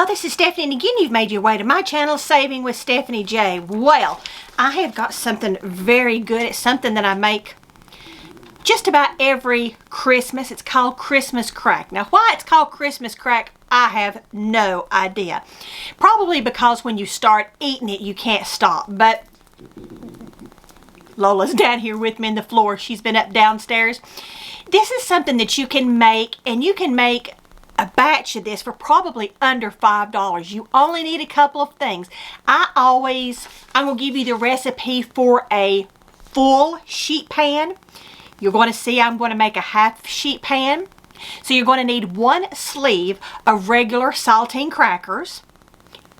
this is Stephanie, and again, you've made your way to my channel, Saving with Stephanie J. Well, I have got something very good. It's something that I make just about every Christmas. It's called Christmas crack. Now, why it's called Christmas crack, I have no idea. Probably because when you start eating it, you can't stop. But Lola's down here with me in the floor. She's been up downstairs. This is something that you can make, and you can make a batch of this for probably under $5. You only need a couple of things. I'm going to give you the recipe for a full sheet pan. You're going to see I'm going to make a half sheet pan. So you're going to need 1 sleeve of regular saltine crackers.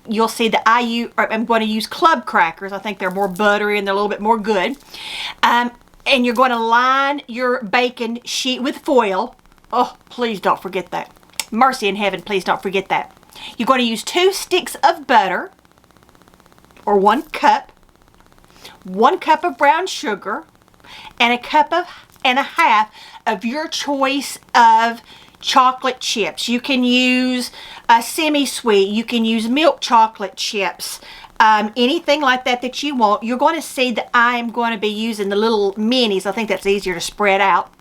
You'll see that I'm going to use club crackers. I think they're more buttery and they're a little bit more good. And you're going to line your baking sheet with foil. Oh, please don't forget that. Mercy in heaven, please don't forget that. You're going to use 2 sticks of butter, or 1 cup, 1 cup of brown sugar, and a cup and a half of your choice of chocolate chips. You can use a semi-sweet, you can use milk chocolate chips, anything like that you want. You're going to see that I'm going to be using the little minis. I think that's easier to spread out.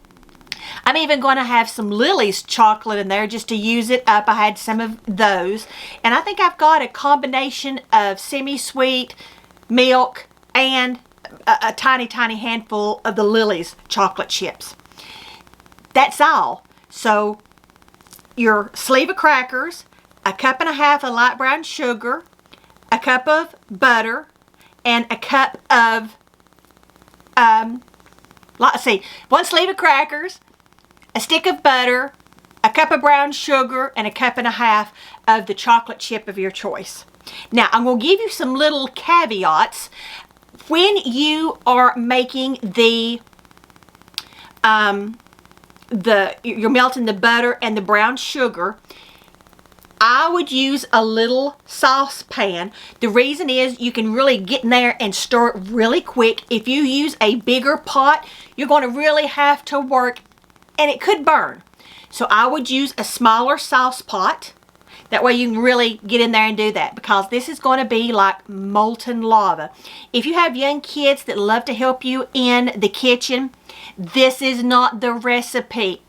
I'm even going to have some Lily's chocolate in there just to use it up. I had some of those. And I think I've got a combination of semi-sweet, milk, and a tiny, tiny handful of the Lily's chocolate chips. That's all. So your sleeve of crackers, a cup and a half of light brown sugar, a cup of butter, and a cup of, let's see, 1 sleeve of crackers, a stick of butter, a cup of brown sugar, and a cup and a half of the chocolate chip of your choice. Now, I'm going to give you some little caveats. When you are making you're melting the butter and the brown sugar, I would use a little saucepan. The reason is you can really get in there and stir it really quick. If you use a bigger pot, you're going to really have to work, and it could burn. So I would use a smaller sauce pot. That way you can really get in there and do that, because this is going to be like molten lava. If you have young kids that love to help you in the kitchen, this is not the recipe.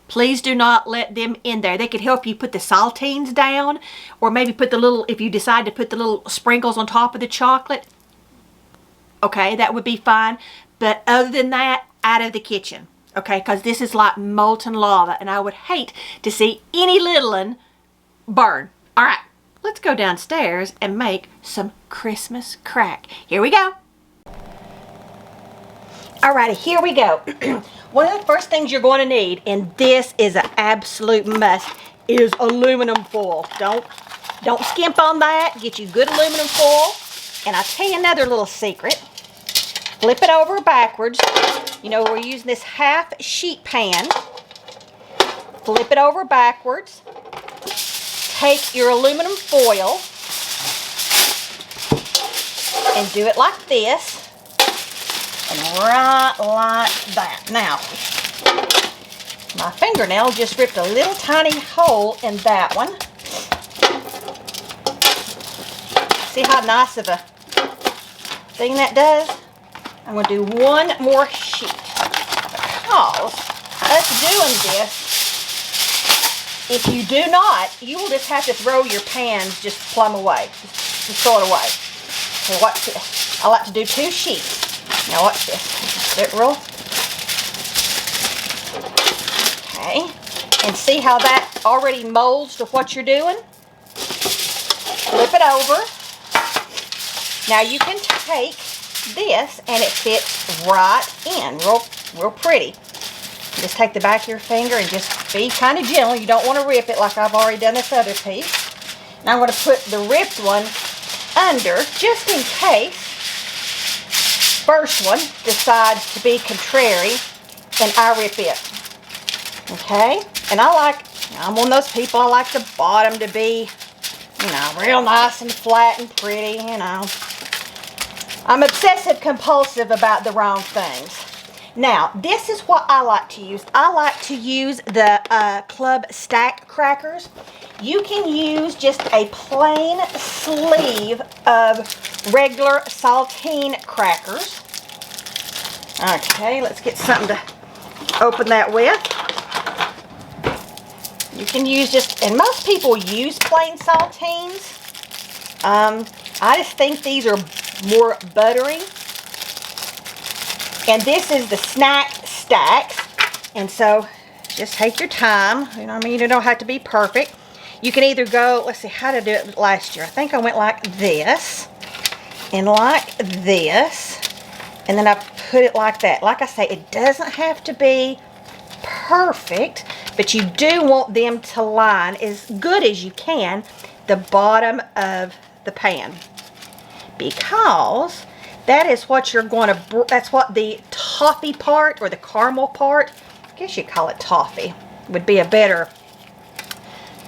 Please do not let them in there. They could help you put the saltines down, or maybe put the little, if you decide to put the little sprinkles on top of the chocolate, okay, that would be fine. But other than that, out of the kitchen, okay, because this is like molten lava, and I would hate to see any little one burn. All right, let's go downstairs and make some Christmas crack. Here we go. Alrighty, here we go. One of the first things you're going to need, and this is an absolute must, is aluminum foil. Don't skimp on that. Get you good aluminum foil. And I'll tell you another little secret. Flip it over backwards. You know, we're using this half sheet pan. Flip it over backwards. Take your aluminum foil and do it like this. And right like that. Now, my fingernail just ripped a little tiny hole in that one. See how nice of a thing that does? I'm going to do 1 more sheet, because us doing this, if you do not, you will just have to throw your pans just plumb away. Just throw it away. Okay, watch this. I like to do 2 sheets. Now watch this. Do it real. Okay. And see how that already molds to what you're doing? Flip it over. Now you can take this and it fits right in. Real pretty. Just take the back of your finger and just be kind of gentle. You don't want to rip it like I've already done this other piece. Now I'm going to put the ripped one under just in case first one decides to be contrary and I rip it. Okay? And I'm one of those people, I like the bottom to be, you know, real nice and flat and pretty, you know. I'm obsessive compulsive about the wrong things. Now, this is what I like to use. I like to use the Club Stack crackers. You can use just a plain sleeve of regular saltine crackers. Okay, let's get something to open that with. You can use just, and most people use plain saltines. I just think these are more buttery. And this is the snack stacks. And so just take your time. You know what I mean? You don't have to be perfect. You can either go, let's see, how did I do it last year? I think I went like this and like this. And then I put it like that. Like I say, it doesn't have to be perfect, but you do want them to line as good as you can the bottom of the pan, because that is what you're going to, that's what the toffee part or the caramel part, I guess you call it toffee, would be a better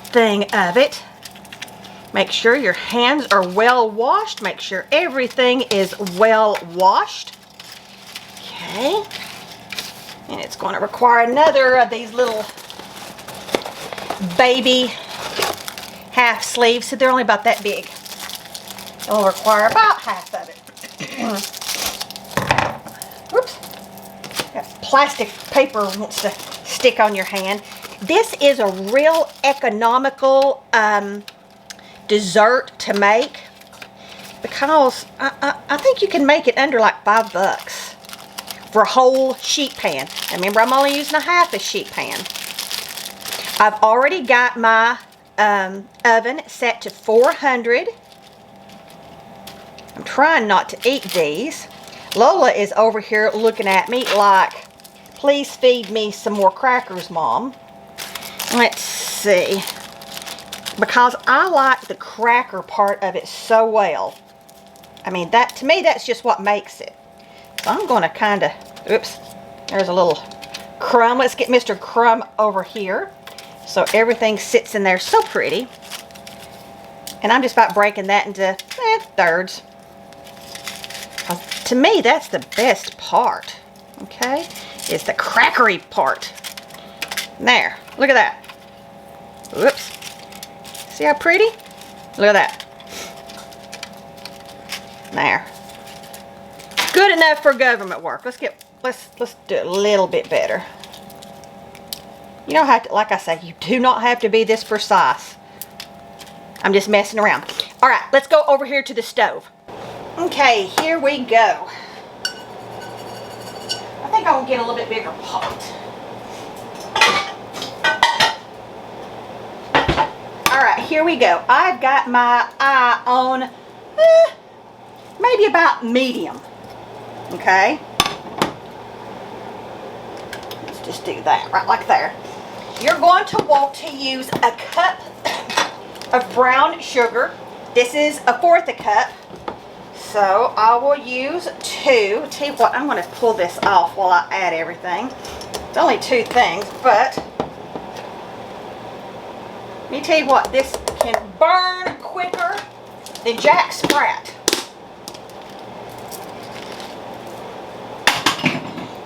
thing of it. Make sure your hands are well washed. Make sure everything is well washed. Okay. And it's going to require another of these little baby half sleeves. So they're only about that big. It'll require about half of it. Whoops. That plastic paper wants to stick on your hand. This is a real economical dessert to make, because I think you can make it under like $5 for a whole sheet pan. Now remember, I'm only using a half a sheet pan. I've already got my oven set to 400. I'm trying not to eat these. Lola is over here looking at me like, please feed me some more crackers, Mom. Let's see. Because I like the cracker part of it so well. I mean, that to me, that's just what makes it. So I'm going to kind of, oops, there's a little crumb. Let's get Mr. Crumb over here so everything sits in there so pretty. And I'm just about breaking that into thirds. To me, that's the best part, okay, is the crackery part. There, look at that. Whoops. See how pretty? Look at that. There. Good enough for government work. Let's do it a little bit better. You don't have to, like I say, you do not have to be this precise. I'm just messing around. All right, let's go over here to the stove. Okay, here we go. I think I'll get a little bit bigger pot. All right, here we go. I've got my eye on maybe about medium. Okay. Let's just do that right like there. You're going to want to use a cup of brown sugar. This is 1/4 a cup. So I will use 2. Tell you what, I'm going to pull this off while I add everything. It's only 2 things, but let me tell you what, this can burn quicker than Jack Sprat.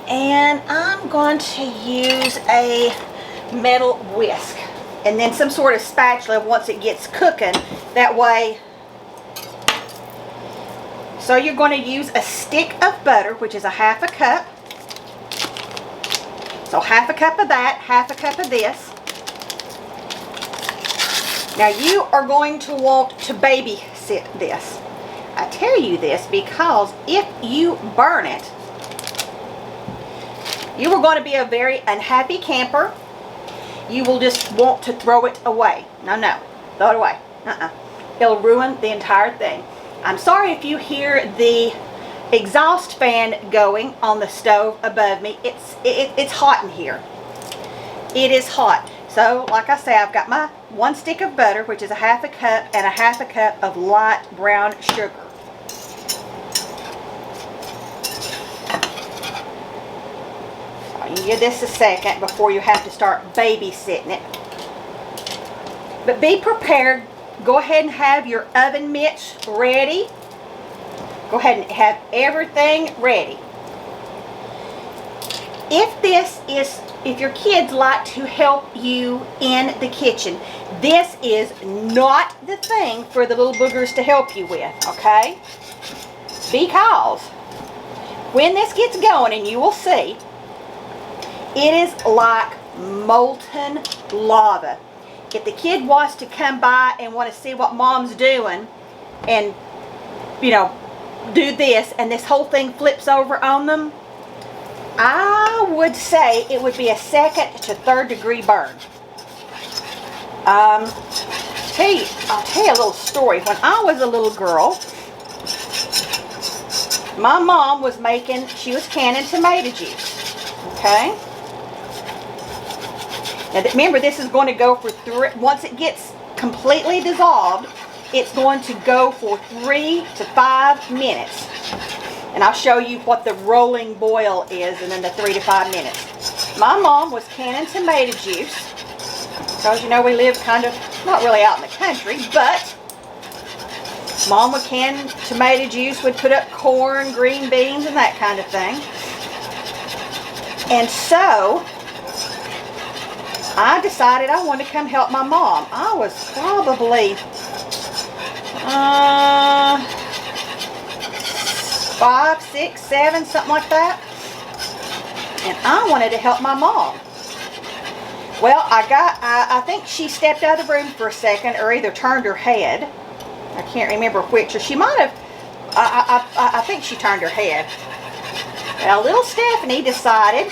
And I'm going to use a metal whisk and then some sort of spatula once it gets cooking. That way. So you're going to use a stick of butter, which is 1/2 cup. So 1/2 cup of that, 1/2 cup of this. Now you are going to want to babysit this. I tell you this because if you burn it, you are going to be a very unhappy camper. You will just want to throw it away. No, throw it away. It'll ruin the entire thing. I'm sorry if you hear the exhaust fan going on the stove above me. It's hot in here. It is hot. So, like I say, I've got my 1 stick of butter, which is 1/2 cup, and 1/2 cup of light brown sugar. So you give this a second before you have to start babysitting it. But be prepared. Go ahead and have your oven mitts ready. Go ahead and have everything ready. If your kids like to help you in the kitchen, this is not the thing for the little boogers to help you with, okay? Because when this gets going, and you will see, it is like molten lava. If the kid wants to come by and want to see what mom's doing and, you know, do this, and this whole thing flips over on them, I would say it would be a 2nd to 3rd degree burn. I'll tell you a little story. When I was a little girl, my mom was she was canning tomato juice. Okay? Now remember, this is going to go for once it gets completely dissolved, it's going to go for 3 to 5 minutes. And I'll show you what the rolling boil is and then the 3 to 5 minutes. My mom was canning tomato juice because, you know, we live kind of, not really out in the country, but mom would can tomato juice, would put up corn, green beans, and that kind of thing. And so I decided I wanted to come help my mom. I was probably 5, 6, 7, something like that. And I wanted to help my mom. Well, I think she stepped out of the room for a second, or either turned her head. I can't remember which, or she might have, I think she turned her head. Now, little Stephanie decided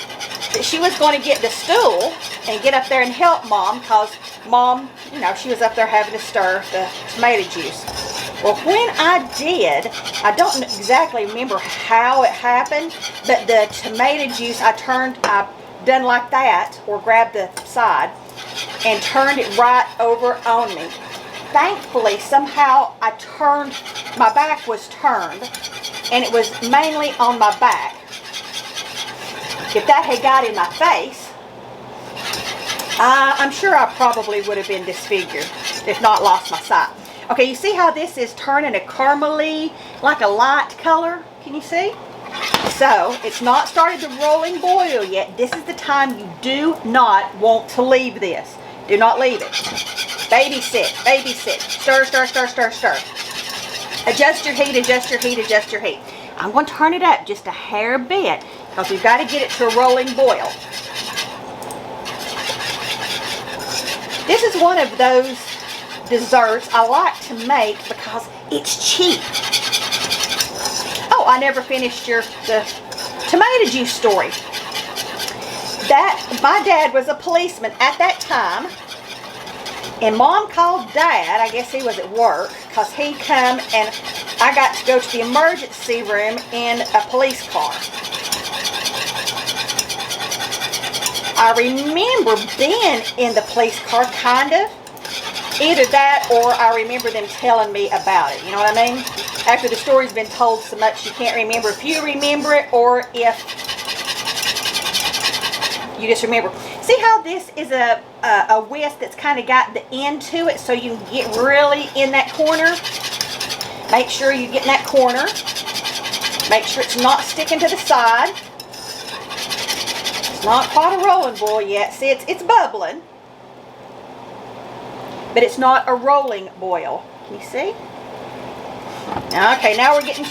that she was going to get the stool and get up there and help mom, because mom, you know, she was up there having to stir the tomato juice. Well, when I did, I don't exactly remember how it happened, but the tomato juice, I done like that, or grabbed the side, and turned it right over on me. Thankfully, somehow my back was turned, and it was mainly on my back. If that had got in my face, I'm sure I probably would have been disfigured, if not lost my sight. Okay, you see how this is turning a caramely, like a light color? Can you see? So, it's not started the rolling boil yet. This is the time you do not want to leave this. Do not leave it. Babysit, babysit. Stir, stir, stir, stir, stir. Adjust your heat, adjust your heat, adjust your heat. I'm going to turn it up just a hair bit, because we've got to get it to a rolling boil. This is one of those desserts I like to make because it's cheap. Oh, I never finished the tomato juice story. My dad was a policeman at that time, and mom called dad, I guess he was at work, because he come and I got to go to the emergency room in a police car. I remember being in the police car, kind of. Either that, or I remember them telling me about it. You know what I mean? After the story's been told so much, you can't remember if you remember it or if you just remember. See how this is a whisk that's kind of got the end to it, so you can get really in that corner? Make sure you get in that corner. Make sure it's not sticking to the side. It's not quite a rolling boil yet. See, it's bubbling. But it's not a rolling boil. Can you see? Okay, now we're getting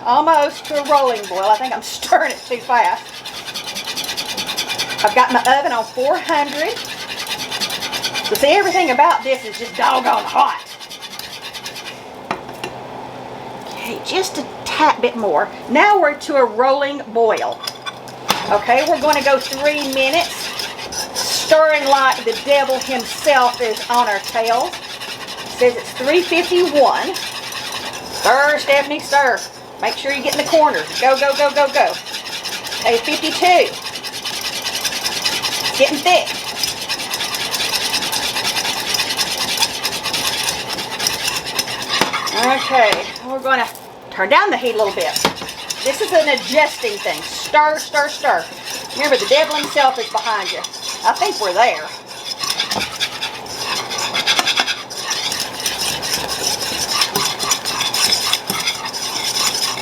almost to a rolling boil. I think I'm stirring it too fast. I've got my oven on 400. So see, everything about this is just doggone hot. Okay, just a tad bit more. Now we're to a rolling boil. Okay, we're going to go 3 minutes. Stirring like the devil himself is on our tail. It says it's 351. Stir, Stephanie, stir. Make sure you get in the corner. Go, go, go, go, go. Okay, 52. It's getting thick. Okay, we're going to turn down the heat a little bit. This is an adjusting thing. Stir, stir, stir. Remember, the devil himself is behind you. I think we're there.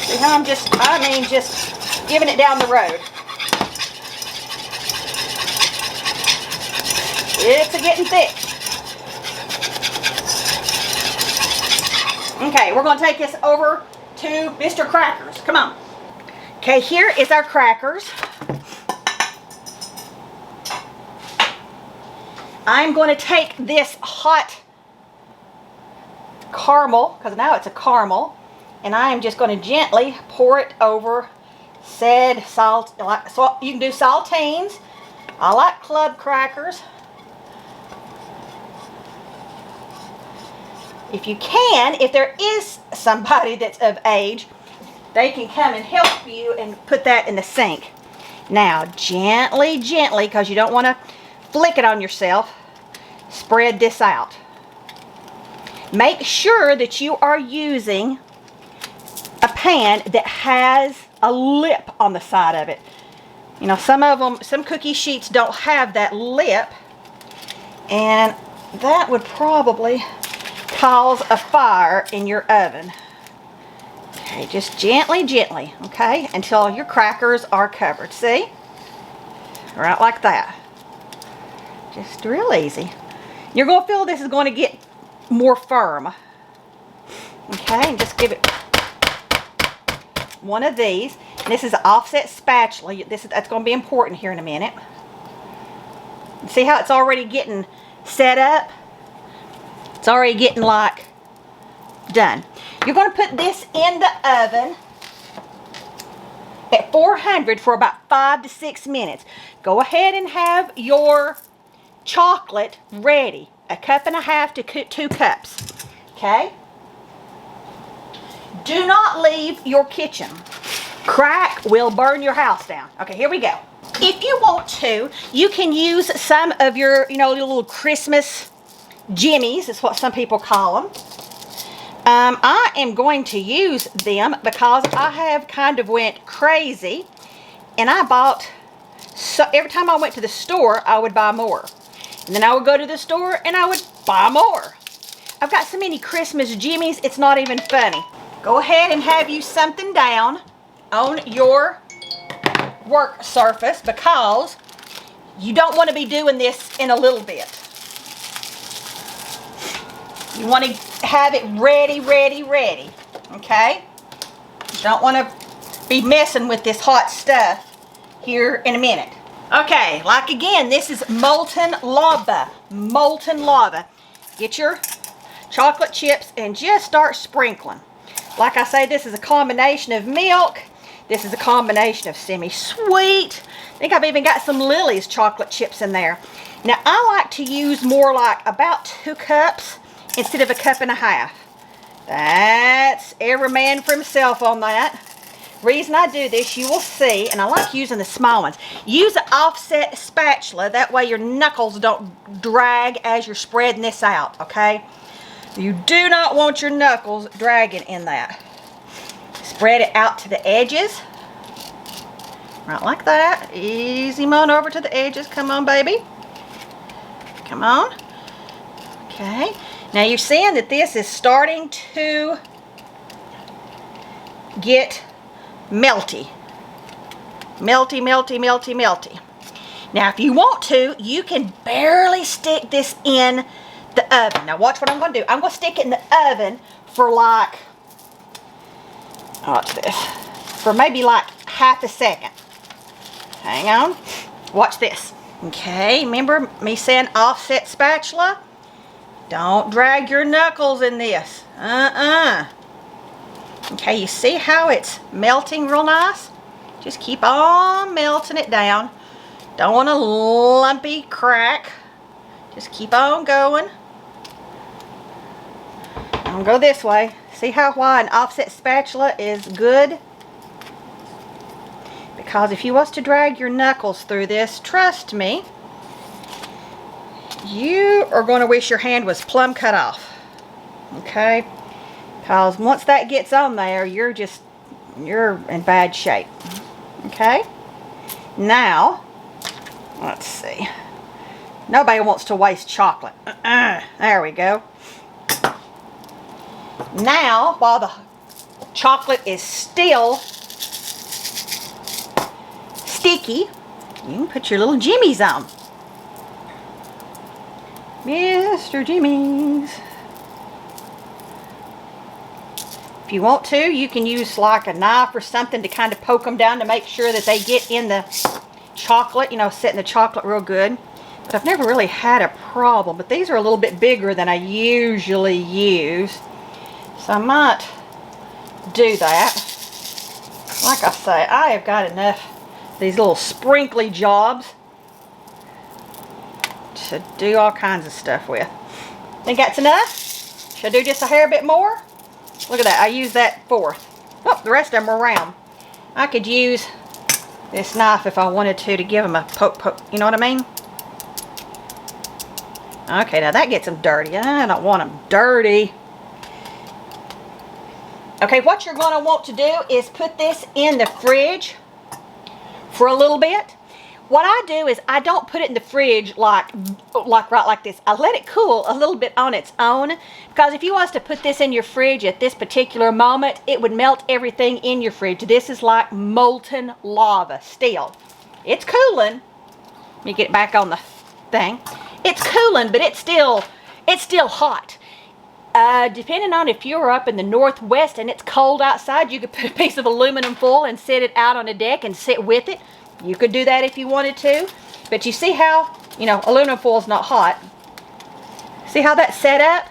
See how I'm just giving it down the road. It's getting thick. Okay, we're going to take this over to Mr. Crackers. Come on. Okay, here is our crackers. I'm going to take this hot caramel, because now it's a caramel, and I am just going to gently pour it over said salt. So you can do saltines. I like club crackers. If you can, if there is somebody that's of age, they can come and help you and put that in the sink. Now, gently, gently, because you don't want to flick it on yourself, spread this out. Make sure that you are using a pan that has a lip on the side of it. You know, some cookie sheets don't have that lip, and that would probably cause a fire in your oven. Okay, just gently, gently, okay, until your crackers are covered. See? Right like that. Just real easy. You're going to feel this is going to get more firm. Okay, and just give it one of these. And this is an offset spatula. That's going to be important here in a minute. See how it's already getting set up? It's already getting like done. You're going to put this in the oven at 400 for about 5 to 6 minutes. Go ahead and have your chocolate ready. 1.5 to 2 cups. Okay? Do not leave your kitchen. Crack will burn your house down. Okay, here we go. If you want to, you can use some of your, little Christmas jimmies, is what some people call them. I am going to use them because I have kind of went crazy, and I bought, so every time I went to the store, I would buy more. And then I would go to the store and I would buy more. I've got so many Christmas jimmies, it's not even funny. Go ahead and have you something down on your work surface, because you don't want to be doing this in a little bit. You want to have it ready, ready, ready. Okay? You don't want to be messing with this hot stuff here in a minute. Okay, like again, this is molten lava. Molten lava. Get your chocolate chips and just start sprinkling. Like I say, this is a combination of milk. This is a combination of semi-sweet. I think I've even got some Lily's chocolate chips in there. Now, I like to use more like about 2 cups instead of 1.5 cups. That's every man for himself on that. Reason I do this, you will see, and I like using the small ones. Use an offset spatula. That way your knuckles don't drag as you're spreading this out, okay? You do not want your knuckles dragging in that. Spread it out to the edges. Right like that. Easy on over to the edges. Come on, baby. Come on. Okay. Now you're seeing that this is starting to get melty. Melty, melty, melty, melty. Now if you want to, you can barely stick this in the oven. Now watch what I'm going to do. I'm going to stick it in the oven for like, watch this, for maybe like half a second. Hang on. Watch this. Okay, remember me saying offset spatula? Don't drag your knuckles in this. Okay, you see how it's melting real nice? Just keep on melting it down. Don't want a lumpy crack. Just keep on going. I'll go this way. See why an offset spatula is good? Because if you was to drag your knuckles through this, trust me, you are going to wish your hand was plumb cut off. Okay? Because once that gets on there, you're in bad shape. Okay? Now, let's see. Nobody wants to waste chocolate. There we go. Now, while the chocolate is still sticky, you can put your little jimmies on. Mr. Jimmy's. If you want to, you can use like a knife or something to kind of poke them down to make sure that they get in the chocolate, you know, setting the chocolate real good. But I've never really had a problem. But these are a little bit bigger than I usually use. So I might do that. Like I say, I have got enough of these little sprinkly jobs to do all kinds of stuff with. Think that's enough? Should I do just a hair bit more? Look at that. I used that fourth. Oh, the rest of them are round. I could use this knife if I wanted to give them a poke. You know what I mean? Okay, now that gets them dirty. I don't want them dirty. Okay, what you're going to want to do is put this in the fridge for a little bit. What I do is I don't put it in the fridge like right like this. I let it cool a little bit on its own, because if you was to put this in your fridge at this particular moment, it would melt everything in your fridge. This is like molten lava still. It's cooling. Let me get it back on the thing. It's cooling, but it's still hot. Depending on if you're up in the northwest and it's cold outside, you could put a piece of aluminum foil and set it out on a deck and sit with it. You could do that if you wanted to. But you see how, you know, aluminum foil is not hot. See how that's set up?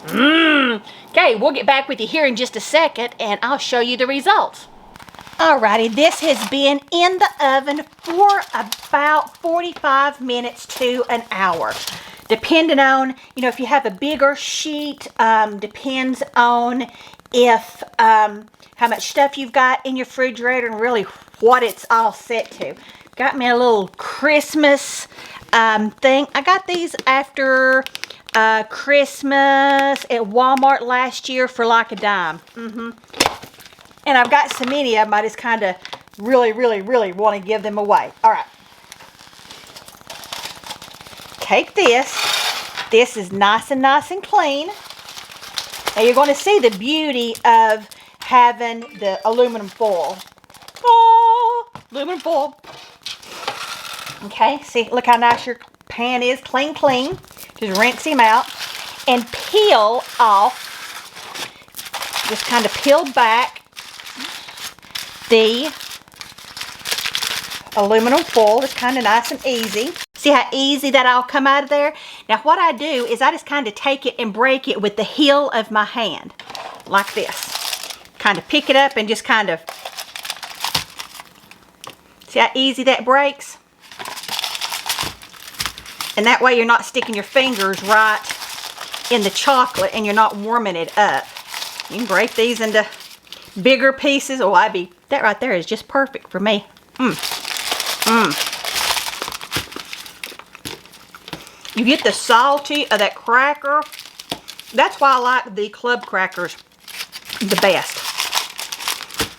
Okay, we'll get back with you here in just a second and I'll show you the results. Alrighty, this has been in the oven for about 45 minutes to an hour. Depending on, you know, if you have a bigger sheet, depends on if how much stuff you've got in your refrigerator and really what it's all set to. Got me a little Christmas thing. I got these after Christmas at Walmart last year for like a dime. And I've got so many of them, I just kind of really want to give them away. All right. Take this. This is nice and clean. Now you're going to see the beauty of having the aluminum foil. Oh, aluminum foil. Okay, see, look how nice your pan is. Clean. Just rinse him out and peel off. Just kind of peel back the aluminum foil. It's kind of nice and easy. See how easy that all come out of there? Now what I do is I just kind of take it and break it with the heel of my hand. Like this. Kind of pick it up and just kind of... See how easy that breaks? And that way you're not sticking your fingers right in the chocolate and you're not warming it up. You can break these into bigger pieces. Oh, that right there is just perfect for me. You get the salty of that cracker. That's why I like the club crackers the best.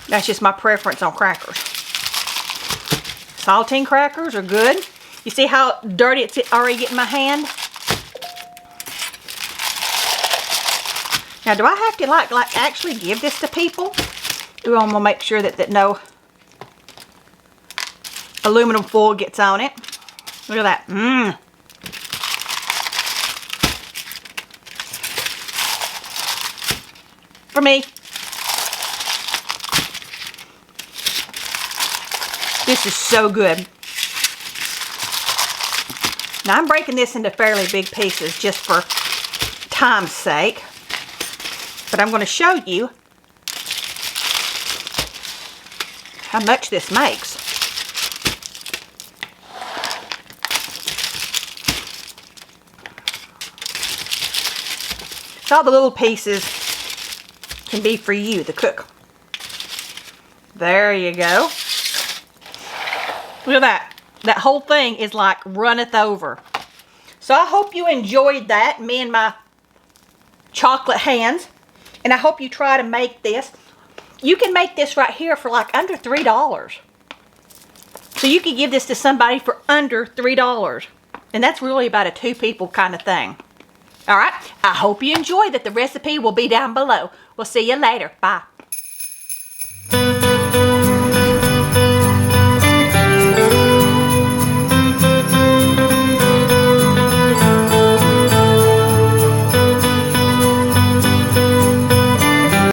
That's just my preference on crackers. Saltine crackers are good. You see how dirty it's already getting my hand? Now, do I have to like actually give this to people? I'm gonna make sure that no aluminum foil gets on it. Look at that. For me. This is so good. Now I'm breaking this into fairly big pieces just for time's sake. But I'm going to show you how much this makes. So all the little pieces can be for you, the cook. There you go. Look at that. That whole thing is like runneth over. So I hope you enjoyed that, me and my chocolate hands. And I hope you try to make this. You can make this right here for like under $3. So you could give this to somebody for under $3. And that's really about a 2 people kind of thing. All right. I hope you enjoyed it. The recipe will be down below. We'll see you later. Bye.